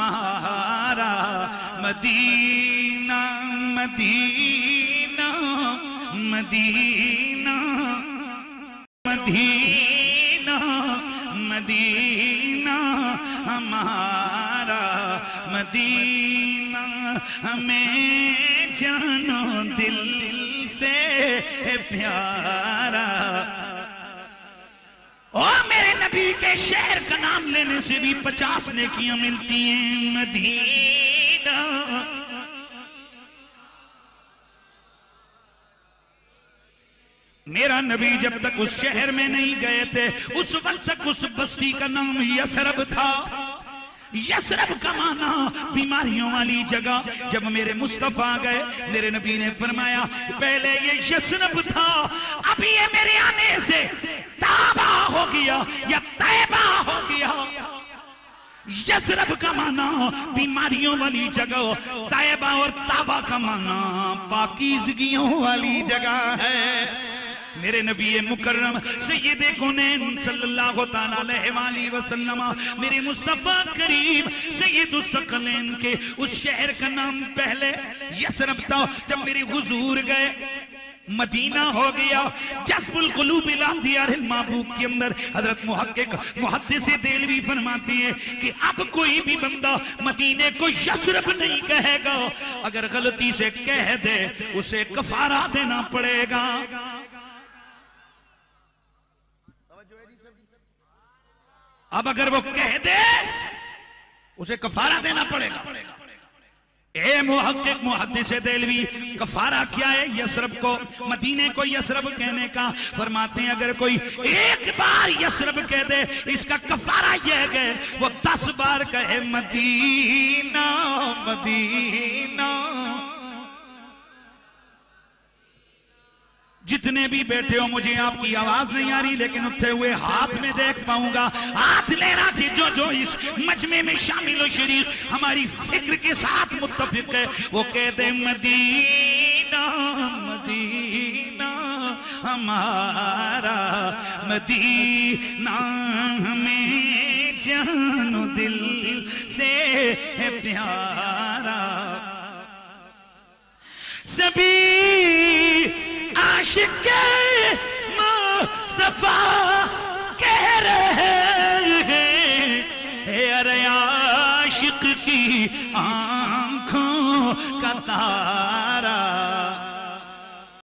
ہمارا مدینہ مدینہ مدینہ مدینہ مدینہ ہمارا مدینہ ہمیں جانو دل سے پیارا اور میرے نبی کے شہر کا نام لینے سے بھی 50 نیکیاں ملتی ہیں مدینہ میرا نبی جب تک اس شہر میں نہیں گئے تھے اس وقت تک اس بستی کا نام یثرب تھا یثرب کا معنی بیماریوں والی جگہ جب میرے مصطفیٰ گئے میرے نبی نے فرمایا پہلے یہ یثرب تھا اب یہ میرے آنے سے تابہ ہو گیا یا طیبہ ہو گیا یثرب کا معنی بیماریوں والی جگہ طیبہ اور تابہ کا معنی پاکیزگیوں والی جگہ ہے میرے نبی مکرم سید کونین صلی اللہ علیہ وآلہ وسلم میرے مصطفیٰ کریم سید الثقلین کے اس شہر کا نام پہلے یثرب تھا جب میرے حضور گئے مدینہ ہو گیا جذب القلوب الی دیار المحبوب کے اندر حضرت محقق محدث دہلوی فرماتے ہیں کہ اب کوئی بھی بندہ مدینے کو یثرب نہیں کہے گا اگر غلطی سے کہہ دے اسے کفارہ دینا پڑے گا اب اگر وہ کہہ دے اسے کفارہ دینا پڑے گا اے محقق محدث دہلوی کفارہ کیا ہے یثرب کو مدینے کو یثرب کہنے کا فرماتے ہیں اگر کوئی ایک بار یثرب کہہ دے اس کا کفارہ یہ ہے وہ 10 بار کہے مدینہ مدینہ جتنے بھی بیٹھے ہو مجھے آپ کی آواز نہیں آ رہی لیکن اٹھے ہوئے ہاتھ میں دیکھ پاؤں گا ہاتھ لے رہا کہ جو اس مجمع میں شامل و شریک ہماری فکر کے ساتھ متفق ہے وہ کہتے ہیں مدینہ مدینہ ہمارا مدینہ ہمیں جان و دل سے پیارا سبھی عاشق مصطفیٰ کہہ رہے ہیں ارے عاشق کی آنکھوں کا تارا